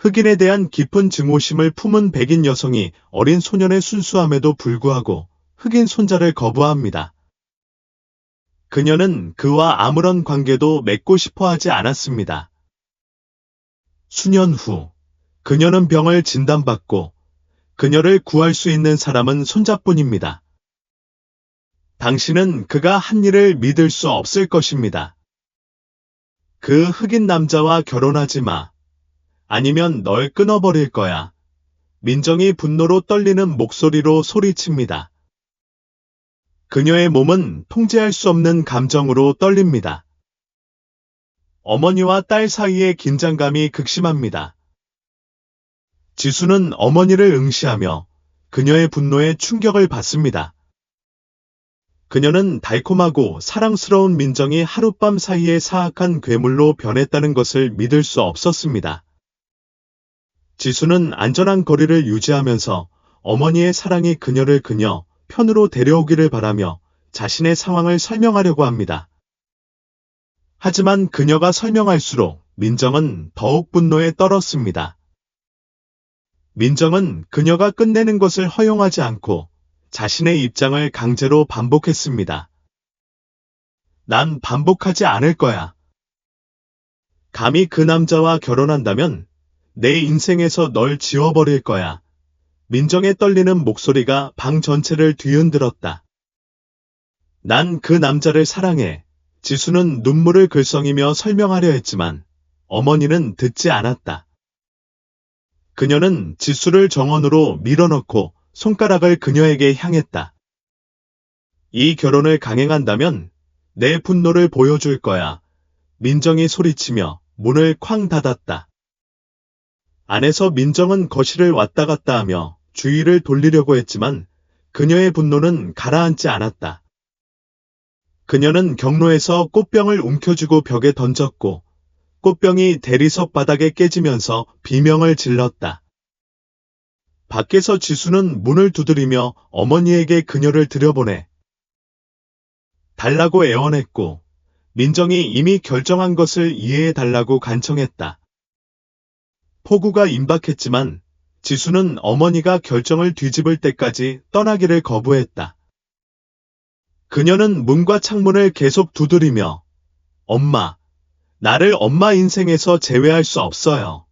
흑인에 대한 깊은 증오심을 품은 백인 여성이 어린 소년의 순수함에도 불구하고 흑인 손자를 거부합니다. 그녀는 그와 아무런 관계도 맺고 싶어 하지 않았습니다. 수년 후, 그녀는 병을 진단받고 그녀를 구할 수 있는 사람은 손자뿐입니다. 당신은 그가 한 일을 믿을 수 없을 것입니다. 그 흑인 남자와 결혼하지 마. 아니면 널 끊어버릴 거야. 민정이 분노로 떨리는 목소리로 소리칩니다. 그녀의 몸은 통제할 수 없는 감정으로 떨립니다. 어머니와 딸 사이의 긴장감이 극심합니다. 지수는 어머니를 응시하며 그녀의 분노에 충격을 받습니다. 그녀는 달콤하고 사랑스러운 민정이 하룻밤 사이에 사악한 괴물로 변했다는 것을 믿을 수 없었습니다. 지수는 안전한 거리를 유지하면서 어머니의 사랑이 그녀를 그녀 편으로 데려오기를 바라며 자신의 상황을 설명하려고 합니다. 하지만 그녀가 설명할수록 민정은 더욱 분노에 떨었습니다. 민정은 그녀가 끝내는 것을 허용하지 않고 자신의 입장을 강제로 반복했습니다. 난 반복하지 않을 거야. 감히 그 남자와 결혼한다면 내 인생에서 널 지워버릴 거야. 민정의 떨리는 목소리가 방 전체를 뒤흔들었다. 난 그 남자를 사랑해. 지수는 눈물을 글썽이며 설명하려 했지만 어머니는 듣지 않았다. 그녀는 지수를 정원으로 밀어넣고 손가락을 그녀에게 향했다. 이 결혼을 강행한다면 내 분노를 보여줄 거야. 민정이 소리치며 문을 쾅 닫았다. 안에서 민정은 거실을 왔다 갔다 하며 주의를 돌리려고 했지만 그녀의 분노는 가라앉지 않았다. 그녀는 경로에서 꽃병을 움켜쥐고 벽에 던졌고 꽃병이 대리석 바닥에 깨지면서 비명을 질렀다. 밖에서 지수는 문을 두드리며 어머니에게 그녀를 들여보내 달라고 애원했고 민정이 이미 결정한 것을 이해해달라고 간청했다. 폭우가 임박했지만 지수는 어머니가 결정을 뒤집을 때까지 떠나기를 거부했다. 그녀는 문과 창문을 계속 두드리며 엄마, 나를 엄마 인생에서 제외할 수 없어요.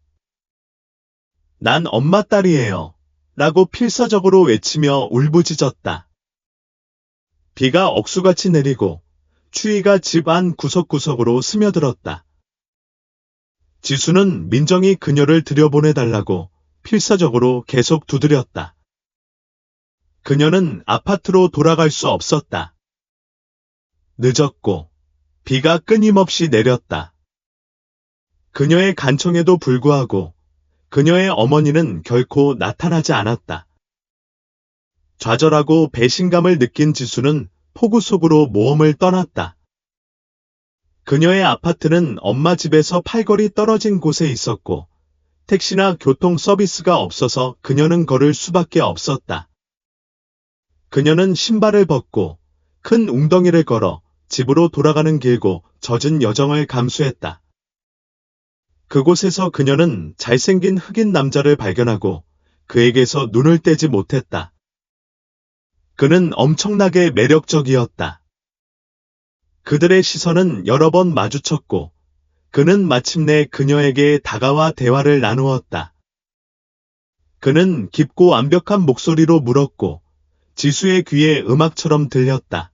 난 엄마 딸이에요. 라고 필사적으로 외치며 울부짖었다. 비가 억수같이 내리고 추위가 집 안 구석구석으로 스며들었다. 지수는 민정이 그녀를 들여보내달라고 필사적으로 계속 두드렸다. 그녀는 아파트로 돌아갈 수 없었다. 늦었고 비가 끊임없이 내렸다. 그녀의 간청에도 불구하고 그녀의 어머니는 결코 나타나지 않았다. 좌절하고 배신감을 느낀 지수는 폭우 속으로 모험을 떠났다. 그녀의 아파트는 엄마 집에서 팔걸이 떨어진 곳에 있었고 택시나 교통 서비스가 없어서 그녀는 걸을 수밖에 없었다. 그녀는 신발을 벗고 큰 웅덩이를 걸어 집으로 돌아가는 길고 젖은 여정을 감수했다. 그곳에서 그녀는 잘생긴 흑인 남자를 발견하고 그에게서 눈을 떼지 못했다. 그는 엄청나게 매력적이었다. 그들의 시선은 여러 번 마주쳤고 그는 마침내 그녀에게 다가와 대화를 나누었다. 그는 깊고 완벽한 목소리로 물었고 지수의 귀에 음악처럼 들렸다.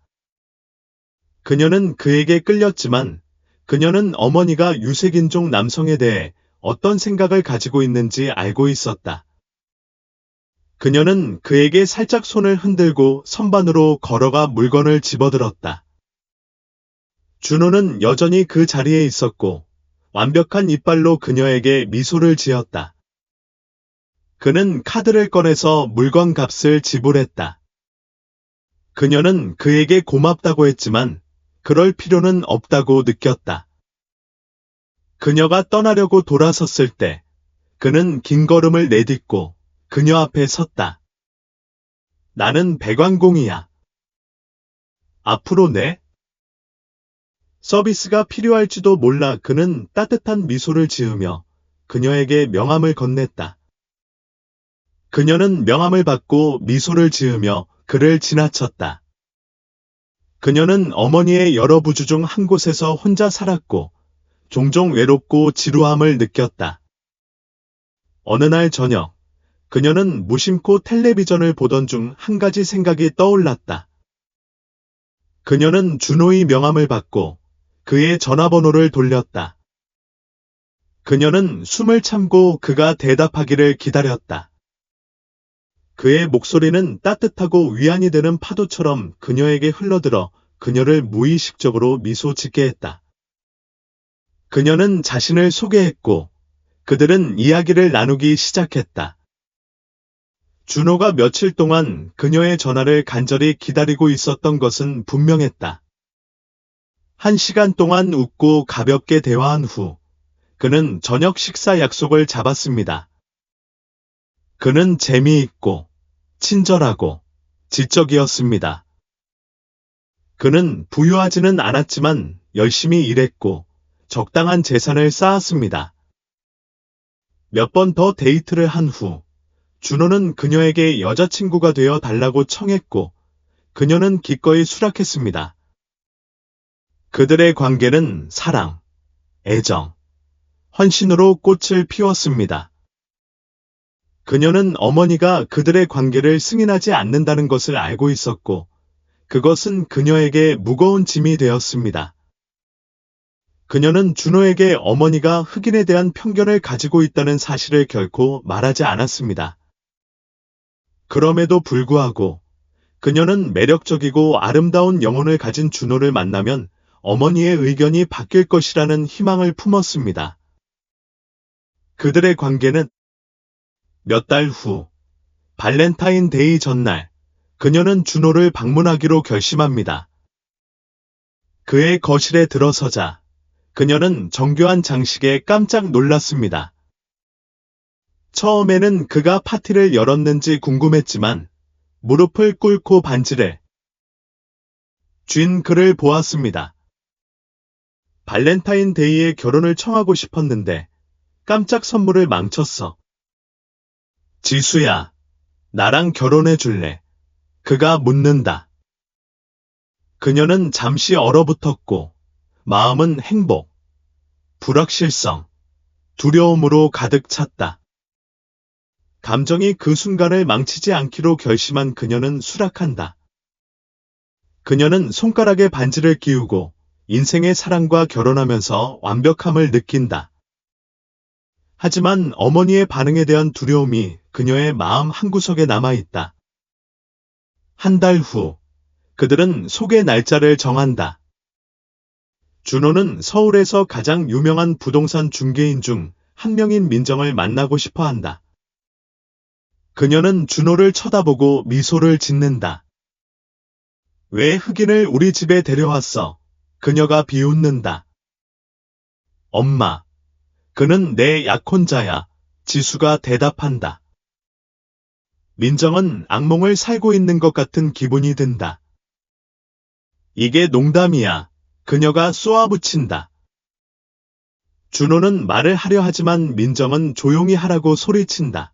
그녀는 그에게 끌렸지만 그녀는 어머니가 유색인종 남성에 대해 어떤 생각을 가지고 있는지 알고 있었다. 그녀는 그에게 살짝 손을 흔들고 선반으로 걸어가 물건을 집어들었다. 준호는 여전히 그 자리에 있었고 완벽한 이빨로 그녀에게 미소를 지었다. 그는 카드를 꺼내서 물건 값을 지불했다. 그녀는 그에게 고맙다고 했지만 그럴 필요는 없다고 느꼈다. 그녀가 떠나려고 돌아섰을 때 그는 긴 걸음을 내딛고 그녀 앞에 섰다. 나는 배관공이야. 앞으로 내 서비스가 필요할지도 몰라. 그는 따뜻한 미소를 지으며 그녀에게 명함을 건넸다. 그녀는 명함을 받고 미소를 지으며 그를 지나쳤다. 그녀는 어머니의 여러 부주 중 한 곳에서 혼자 살았고 종종 외롭고 지루함을 느꼈다. 어느 날 저녁, 그녀는 무심코 텔레비전을 보던 중 한 가지 생각이 떠올랐다. 그녀는 준호의 명함을 받고 그의 전화번호를 돌렸다. 그녀는 숨을 참고 그가 대답하기를 기다렸다. 그의 목소리는 따뜻하고 위안이 되는 파도처럼 그녀에게 흘러들어 그녀를 무의식적으로 미소 짓게 했다. 그녀는 자신을 소개했고 그들은 이야기를 나누기 시작했다. 준호가 며칠 동안 그녀의 전화를 간절히 기다리고 있었던 것은 분명했다. 1시간 동안 웃고 가볍게 대화한 후 그는 저녁 식사 약속을 잡았습니다. 그는 재미있고 친절하고 지적이었습니다. 그는 부유하지는 않았지만 열심히 일했고 적당한 재산을 쌓았습니다. 몇 번 더 데이트를 한 후 준호는 그녀에게 여자친구가 되어 달라고 청했고 그녀는 기꺼이 수락했습니다. 그들의 관계는 사랑, 애정, 헌신으로 꽃을 피웠습니다. 그녀는 어머니가 그들의 관계를 승인하지 않는다는 것을 알고 있었고 그것은 그녀에게 무거운 짐이 되었습니다. 그녀는 준호에게 어머니가 흑인에 대한 편견을 가지고 있다는 사실을 결코 말하지 않았습니다. 그럼에도 불구하고 그녀는 매력적이고 아름다운 영혼을 가진 준호를 만나면 어머니의 의견이 바뀔 것이라는 희망을 품었습니다. 그들의 관계는 몇 달 후, 발렌타인데이 전날, 그녀는 준호를 방문하기로 결심합니다. 그의 거실에 들어서자 그녀는 정교한 장식에 깜짝 놀랐습니다. 처음에는 그가 파티를 열었는지 궁금했지만 무릎을 꿇고 반지를 쥔 그를 보았습니다. 발렌타인데이에 결혼을 청하고 싶었는데 깜짝 선물을 망쳤어. 지수야, 나랑 결혼해 줄래? 그가 묻는다. 그녀는 잠시 얼어붙었고 마음은 행복, 불확실성, 두려움으로 가득 찼다. 감정이 그 순간을 망치지 않기로 결심한 그녀는 수락한다. 그녀는 손가락에 반지를 끼우고 인생의 사랑과 결혼하면서 완벽함을 느낀다. 하지만 어머니의 반응에 대한 두려움이 그녀의 마음 한구석에 남아있다. 한 달 후, 그들은 소개 날짜를 정한다. 준호는 서울에서 가장 유명한 부동산 중개인 중 한 명인 민정을 만나고 싶어 한다. 그녀는 준호를 쳐다보고 미소를 짓는다. 왜 흑인을 우리 집에 데려왔어? 그녀가 비웃는다. 엄마, 그는 내 약혼자야. 지수가 대답한다. 민정은 악몽을 살고 있는 것 같은 기분이 든다. 이게 농담이야. 그녀가 쏘아붙인다. 준호는 말을 하려 하지만 민정은 조용히 하라고 소리친다.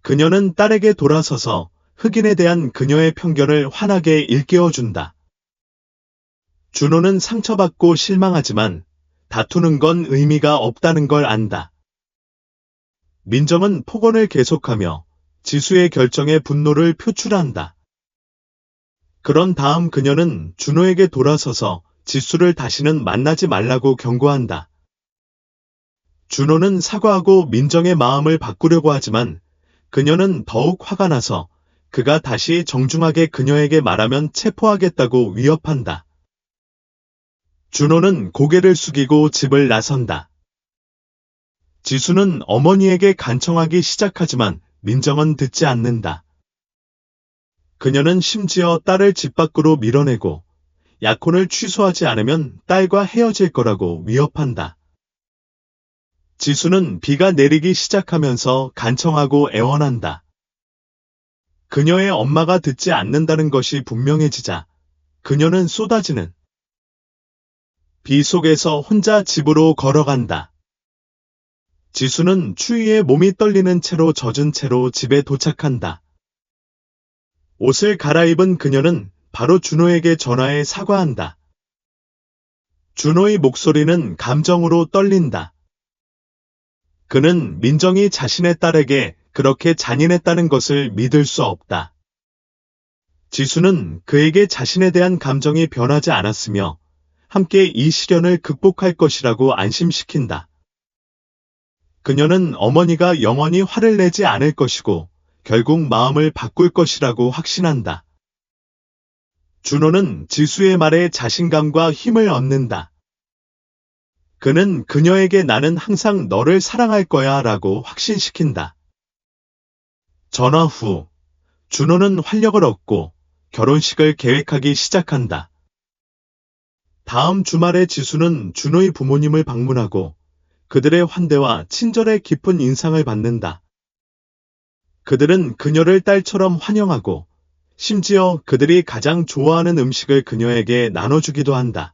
그녀는 딸에게 돌아서서 흑인에 대한 그녀의 편견을 환하게 일깨워준다. 준호는 상처받고 실망하지만 다투는 건 의미가 없다는 걸 안다. 민정은 폭언을 계속하며 지수의 결정에 분노를 표출한다. 그런 다음 그녀는 준호에게 돌아서서 지수를 다시는 만나지 말라고 경고한다. 준호는 사과하고 민정의 마음을 바꾸려고 하지만 그녀는 더욱 화가 나서 그가 다시 정중하게 그녀에게 말하면 체포하겠다고 위협한다. 준호는 고개를 숙이고 집을 나선다. 지수는 어머니에게 간청하기 시작하지만 민정은 듣지 않는다. 그녀는 심지어 딸을 집 밖으로 밀어내고 약혼을 취소하지 않으면 딸과 헤어질 거라고 위협한다. 지수는 비가 내리기 시작하면서 간청하고 애원한다. 그녀의 엄마가 듣지 않는다는 것이 분명해지자 그녀는 쏟아지는 비 속에서 혼자 집으로 걸어간다. 지수는 추위에 몸이 떨리는 채로 젖은 채로 집에 도착한다. 옷을 갈아입은 그녀는 바로 준호에게 전화해 사과한다. 준호의 목소리는 감정으로 떨린다. 그는 민정이 자신의 딸에게 그렇게 잔인했다는 것을 믿을 수 없다. 지수는 그에게 자신에 대한 감정이 변하지 않았으며 함께 이 시련을 극복할 것이라고 안심시킨다. 그녀는 어머니가 영원히 화를 내지 않을 것이고 결국 마음을 바꿀 것이라고 확신한다. 준호는 지수의 말에 자신감과 힘을 얻는다. 그는 그녀에게 나는 항상 너를 사랑할 거야 라고 확신시킨다. 전화 후 준호는 활력을 얻고 결혼식을 계획하기 시작한다. 다음 주말에 지수는 준호의 부모님을 방문하고 그들의 환대와 친절의 깊은 인상을 받는다. 그들은 그녀를 딸처럼 환영하고 심지어 그들이 가장 좋아하는 음식을 그녀에게 나눠주기도 한다.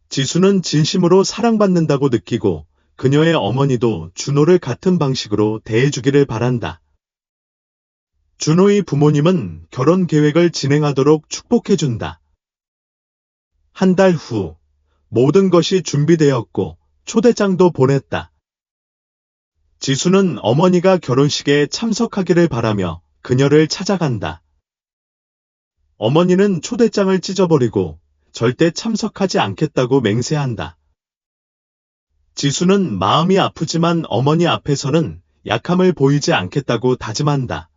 지수는 진심으로 사랑받는다고 느끼고 그녀의 어머니도 준호를 같은 방식으로 대해주기를 바란다. 준호의 부모님은 결혼 계획을 진행하도록 축복해준다. 한 달 후 모든 것이 준비되었고 초대장도 보냈다. 지수는 어머니가 결혼식에 참석하기를 바라며 그녀를 찾아간다. 어머니는 초대장을 찢어버리고 절대 참석하지 않겠다고 맹세한다. 지수는 마음이 아프지만 어머니 앞에서는 약함을 보이지 않겠다고 다짐한다.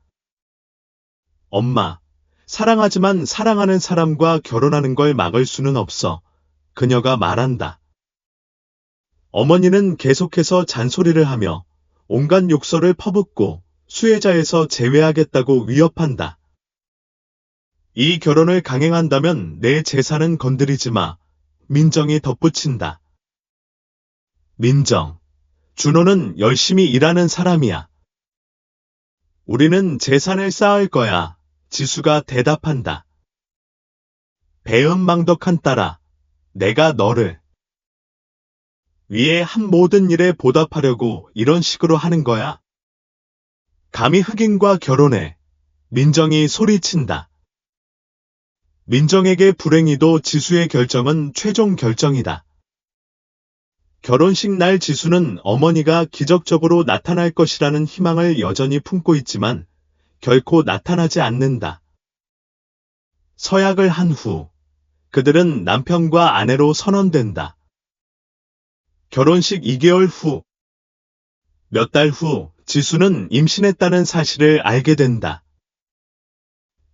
엄마, 사랑하지만 사랑하는 사람과 결혼하는 걸 막을 수는 없어. 그녀가 말한다. 어머니는 계속해서 잔소리를 하며 온갖 욕설을 퍼붓고 수혜자에서 제외하겠다고 위협한다. 이 결혼을 강행한다면 내 재산은 건드리지 마. 민정이 덧붙인다. 민정, 준호는 열심히 일하는 사람이야. 우리는 재산을 쌓을 거야. 지수가 대답한다. 배은망덕한 딸아, 내가 너를 위해 한 모든 일에 보답하려고 이런 식으로 하는 거야. 감히 흑인과 결혼해. 민정이 소리친다. 민정에게 불행히도 지수의 결정은 최종 결정이다. 결혼식 날 지수는 어머니가 기적적으로 나타날 것이라는 희망을 여전히 품고 있지만 결코 나타나지 않는다. 서약을 한 후 그들은 남편과 아내로 선언된다. 결혼식 2개월 후, 몇 달 후 지수는 임신했다는 사실을 알게 된다.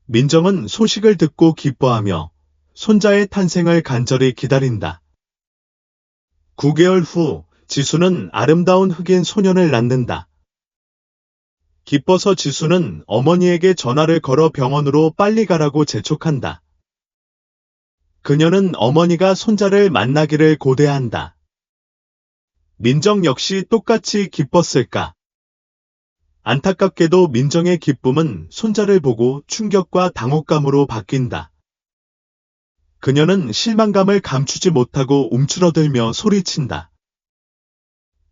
민정은 소식을 듣고 기뻐하며 손자의 탄생을 간절히 기다린다. 9개월 후 지수는 아름다운 흑인 소년을 낳는다. 기뻐서 지수는 어머니에게 전화를 걸어 병원으로 빨리 가라고 재촉한다. 그녀는 어머니가 손자를 만나기를 고대한다. 민정 역시 똑같이 기뻤을까? 안타깝게도 민정의 기쁨은 손자를 보고 충격과 당혹감으로 바뀐다. 그녀는 실망감을 감추지 못하고 움츠러들며 소리친다.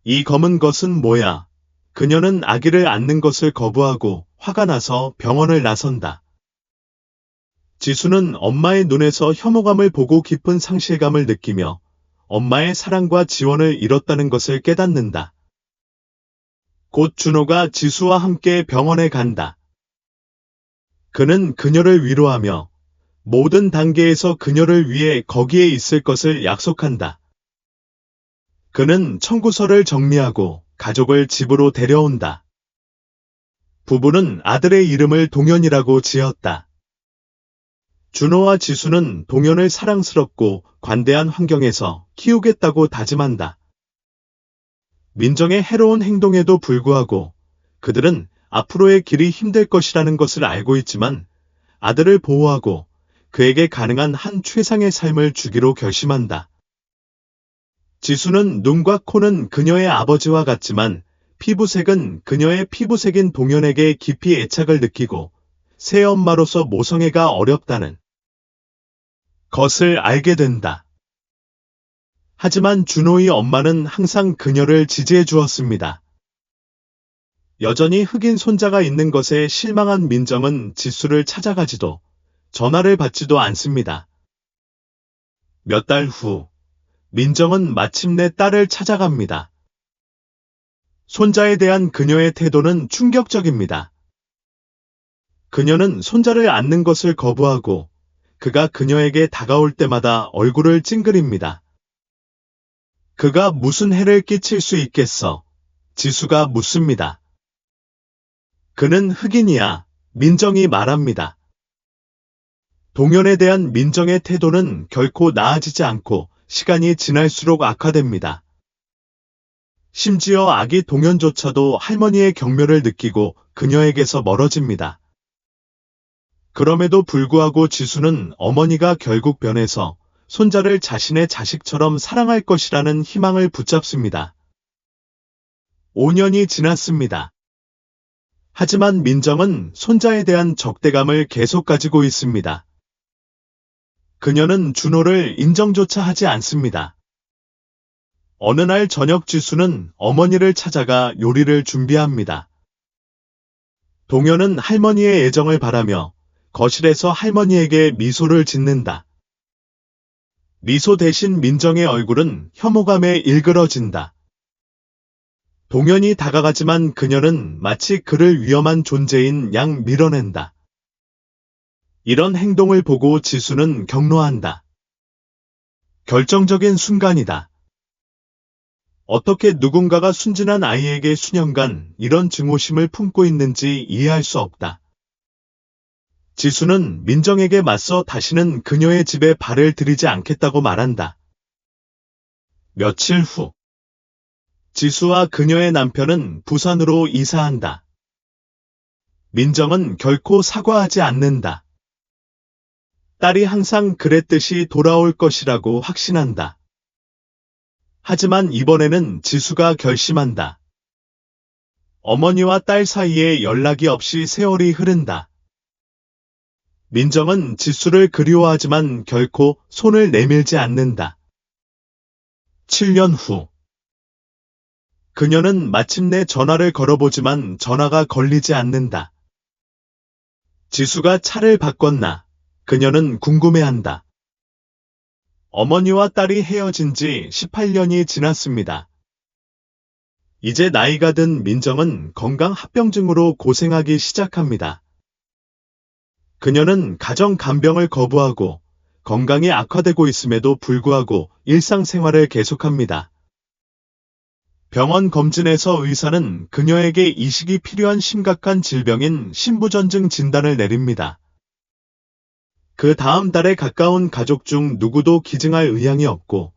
이 검은 것은 뭐야? 그녀는 아기를 안는 것을 거부하고 화가 나서 병원을 나선다. 지수는 엄마의 눈에서 혐오감을 보고 깊은 상실감을 느끼며 엄마의 사랑과 지원을 잃었다는 것을 깨닫는다. 곧 준호가 지수와 함께 병원에 간다. 그는 그녀를 위로하며 모든 단계에서 그녀를 위해 거기에 있을 것을 약속한다. 그는 청구서를 정리하고 가족을 집으로 데려온다. 부부는 아들의 이름을 동현이라고 지었다. 준호와 지수는 동현을 사랑스럽고 관대한 환경에서 키우겠다고 다짐한다. 민정의 해로운 행동에도 불구하고 그들은 앞으로의 길이 힘들 것이라는 것을 알고 있지만 아들을 보호하고 그에게 가능한 한 최상의 삶을 주기로 결심한다. 지수는 눈과 코는 그녀의 아버지와 같지만 피부색은 그녀의 피부색인 동현에게 깊이 애착을 느끼고 새엄마로서 모성애가 어렵다는 것을 알게 된다. 하지만 준호의 엄마는 항상 그녀를 지지해 주었습니다. 여전히 흑인 손자가 있는 것에 실망한 민정은 지수를 찾아가지도 전화를 받지도 않습니다. 몇 달 후, 민정은 마침내 딸을 찾아갑니다. 손자에 대한 그녀의 태도는 충격적입니다. 그녀는 손자를 안는 것을 거부하고 그가 그녀에게 다가올 때마다 얼굴을 찡그립니다. 그가 무슨 해를 끼칠 수 있겠어? 지수가 묻습니다. 그는 흑인이야. 민정이 말합니다. 동현에 대한 민정의 태도는 결코 나아지지 않고 시간이 지날수록 악화됩니다. 심지어 아기 동현조차도 할머니의 경멸을 느끼고 그녀에게서 멀어집니다. 그럼에도 불구하고 지수는 어머니가 결국 변해서 손자를 자신의 자식처럼 사랑할 것이라는 희망을 붙잡습니다. 5년이 지났습니다. 하지만 민정은 손자에 대한 적대감을 계속 가지고 있습니다. 그녀는 준호를 인정조차 하지 않습니다. 어느 날 저녁 지수는 어머니를 찾아가 요리를 준비합니다. 동현은 할머니의 애정을 바라며 거실에서 할머니에게 미소를 짓는다. 미소 대신 민정의 얼굴은 혐오감에 일그러진다. 동현이 다가가지만 그녀는 마치 그를 위험한 존재인 양 밀어낸다. 이런 행동을 보고 지수는 경로한다. 결정적인 순간이다. 어떻게 누군가가 순진한 아이에게 수년간 이런 증오심을 품고 있는지 이해할 수 없다. 지수는 민정에게 맞서 다시는 그녀의 집에 발을 들이지 않겠다고 말한다. 며칠 후, 지수와 그녀의 남편은 부산으로 이사한다. 민정은 결코 사과하지 않는다. 딸이 항상 그랬듯이 돌아올 것이라고 확신한다. 하지만 이번에는 지수가 결심한다. 어머니와 딸 사이에 연락이 없이 세월이 흐른다. 민정은 지수를 그리워하지만 결코 손을 내밀지 않는다. 7년 후, 그녀는 마침내 전화를 걸어보지만 전화가 걸리지 않는다. 지수가 차를 바꿨나? 그녀는 궁금해한다. 어머니와 딸이 헤어진 지 18년이 지났습니다. 이제 나이가 든 민정은 건강 합병증으로 고생하기 시작합니다. 그녀는 가정 간병을 거부하고 건강이 악화되고 있음에도 불구하고 일상생활을 계속합니다. 병원 검진에서 의사는 그녀에게 이식이 필요한 심각한 질병인 신부전증 진단을 내립니다. 그 다음 달에 가까운 가족 중 누구도 기증할 의향이 없고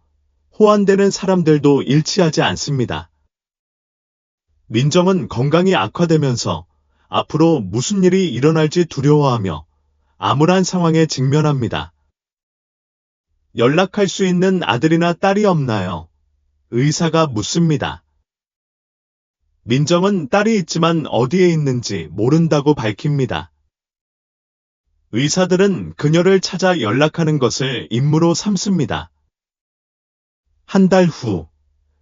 호환되는 사람들도 일치하지 않습니다. 민정은 건강이 악화되면서 앞으로 무슨 일이 일어날지 두려워하며 암울한 상황에 직면합니다. 연락할 수 있는 아들이나 딸이 없나요? 의사가 묻습니다. 민정은 딸이 있지만 어디에 있는지 모른다고 밝힙니다. 의사들은 그녀를 찾아 연락하는 것을 임무로 삼습니다. 한 달 후,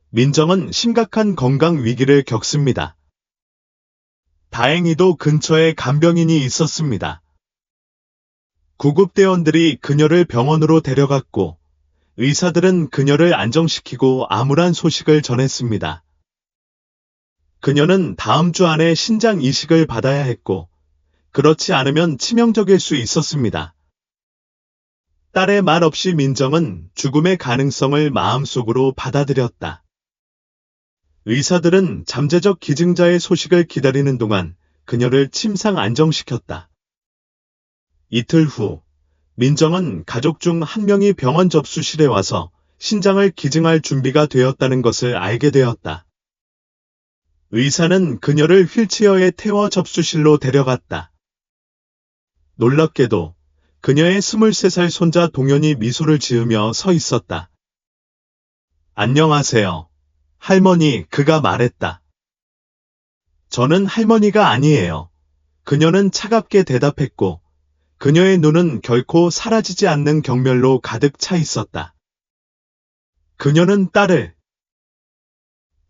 민정은 심각한 건강 위기를 겪습니다. 다행히도 근처에 간병인이 있었습니다. 구급대원들이 그녀를 병원으로 데려갔고, 의사들은 그녀를 안정시키고 암울한 소식을 전했습니다. 그녀는 다음 주 안에 신장 이식을 받아야 했고, 그렇지 않으면 치명적일 수 있었습니다. 딸의 말 없이 민정은 죽음의 가능성을 마음속으로 받아들였다. 의사들은 잠재적 기증자의 소식을 기다리는 동안 그녀를 침상 안정시켰다. 이틀 후, 민정은 가족 중 한 명이 병원 접수실에 와서 신장을 기증할 준비가 되었다는 것을 알게 되었다. 의사는 그녀를 휠체어에 태워 접수실로 데려갔다. 놀랍게도 그녀의 23살 손자 동현이 미소를 지으며 서 있었다. 안녕하세요. 할머니, 그가 말했다. 저는 할머니가 아니에요. 그녀는 차갑게 대답했고, 그녀의 눈은 결코 사라지지 않는 경멸로 가득 차 있었다. 그녀는 딸을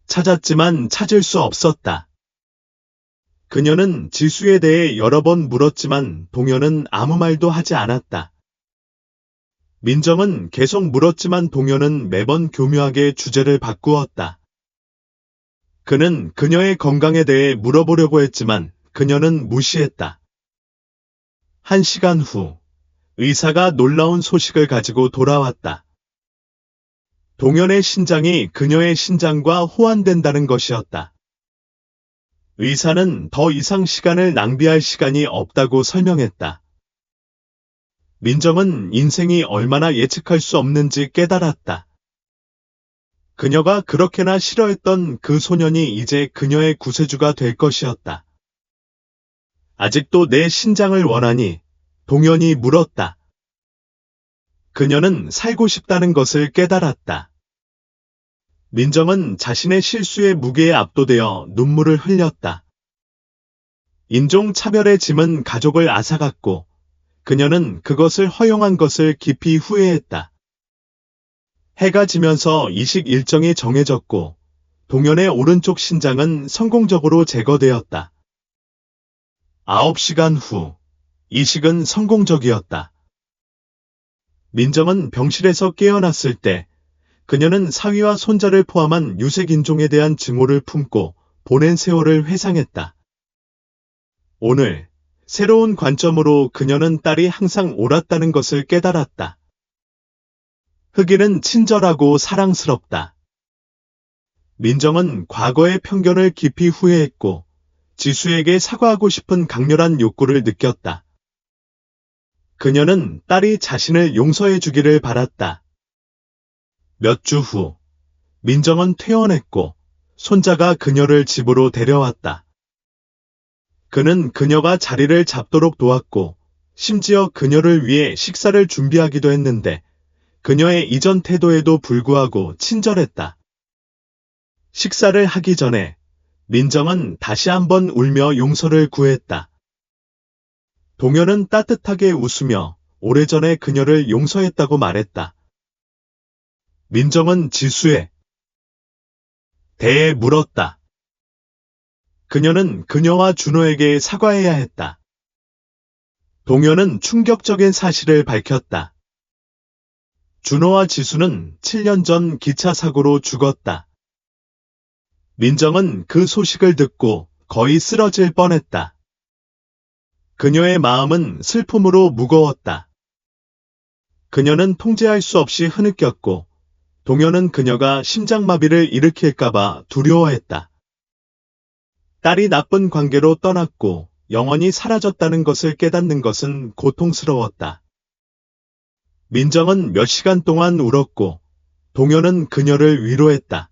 찾았지만 찾을 수 없었다. 그녀는 지수에 대해 여러 번 물었지만 동현은 아무 말도 하지 않았다. 민정은 계속 물었지만 동현은 매번 교묘하게 주제를 바꾸었다. 그는 그녀의 건강에 대해 물어보려고 했지만 그녀는 무시했다. 1시간 후, 의사가 놀라운 소식을 가지고 돌아왔다. 동현의 신장이 그녀의 신장과 호환된다는 것이었다. 의사는 더 이상 시간을 낭비할 시간이 없다고 설명했다. 민정은 인생이 얼마나 예측할 수 없는지 깨달았다. 그녀가 그렇게나 싫어했던 그 소년이 이제 그녀의 구세주가 될 것이었다. 아직도 내 신장을 원하니? 동현이 물었다. 그녀는 살고 싶다는 것을 깨달았다. 민정은 자신의 실수의 무게에 압도되어 눈물을 흘렸다. 인종차별의 짐은 가족을 앗아갔고 그녀는 그것을 허용한 것을 깊이 후회했다. 해가 지면서 이식 일정이 정해졌고 동현의 오른쪽 신장은 성공적으로 제거되었다. 9시간 후, 이식은 성공적이었다. 민정은 병실에서 깨어났을 때 그녀는 사위와 손자를 포함한 유색인종에 대한 증오를 품고 보낸 세월을 회상했다. 오늘 새로운 관점으로 그녀는 딸이 항상 옳았다는 것을 깨달았다. 흑인은 친절하고 사랑스럽다. 민정은 과거의 편견을 깊이 후회했고 지수에게 사과하고 싶은 강렬한 욕구를 느꼈다. 그녀는 딸이 자신을 용서해 주기를 바랐다. 몇 주 후, 민정은 퇴원했고 손자가 그녀를 집으로 데려왔다. 그는 그녀가 자리를 잡도록 도왔고 심지어 그녀를 위해 식사를 준비하기도 했는데 그녀의 이전 태도에도 불구하고 친절했다. 식사를 하기 전에 민정은 다시 한번 울며 용서를 구했다. 동현은 따뜻하게 웃으며 오래전에 그녀를 용서했다고 말했다. 민정은 지수에 대해 물었다. 그녀는 그녀와 준호에게 사과해야 했다. 동현은 충격적인 사실을 밝혔다. 준호와 지수는 7년 전 기차 사고로 죽었다. 민정은 그 소식을 듣고 거의 쓰러질 뻔했다. 그녀의 마음은 슬픔으로 무거웠다. 그녀는 통제할 수 없이 흐느꼈고 동현은 그녀가 심장마비를 일으킬까봐 두려워했다. 딸이 나쁜 관계로 떠났고 영원히 사라졌다는 것을 깨닫는 것은 고통스러웠다. 민정은 몇 시간 동안 울었고 동현은 그녀를 위로했다.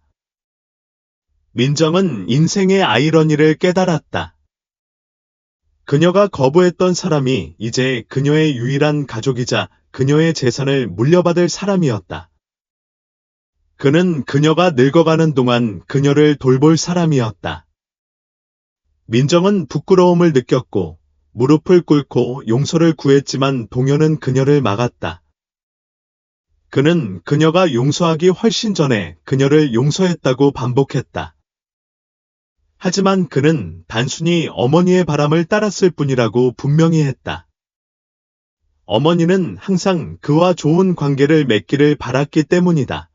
민정은 인생의 아이러니를 깨달았다. 그녀가 거부했던 사람이 이제 그녀의 유일한 가족이자 그녀의 재산을 물려받을 사람이었다. 그는 그녀가 늙어가는 동안 그녀를 돌볼 사람이었다. 민정은 부끄러움을 느꼈고 무릎을 꿇고 용서를 구했지만 동현은 그녀를 막았다. 그는 그녀가 용서하기 훨씬 전에 그녀를 용서했다고 반복했다. 하지만 그는 단순히 어머니의 바람을 따랐을 뿐이라고 분명히 했다. 어머니는 항상 그와 좋은 관계를 맺기를 바랐기 때문이다.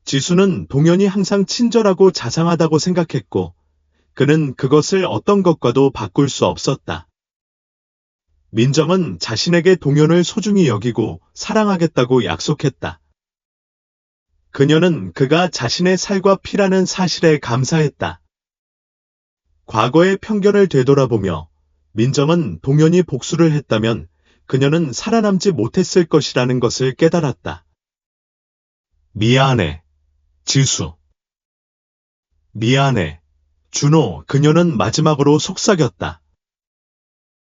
지수는 동현이 항상 친절하고 자상하다고 생각했고 그는 그것을 어떤 것과도 바꿀 수 없었다. 민정은 자신에게 동현을 소중히 여기고 사랑하겠다고 약속했다. 그녀는 그가 자신의 살과 피라는 사실에 감사했다. 과거의 편견을 되돌아보며 민정은 동현이 복수를 했다면 그녀는 살아남지 못했을 것이라는 것을 깨달았다. 미안해, 지수. 미안해, 준호. 그녀는 마지막으로 속삭였다.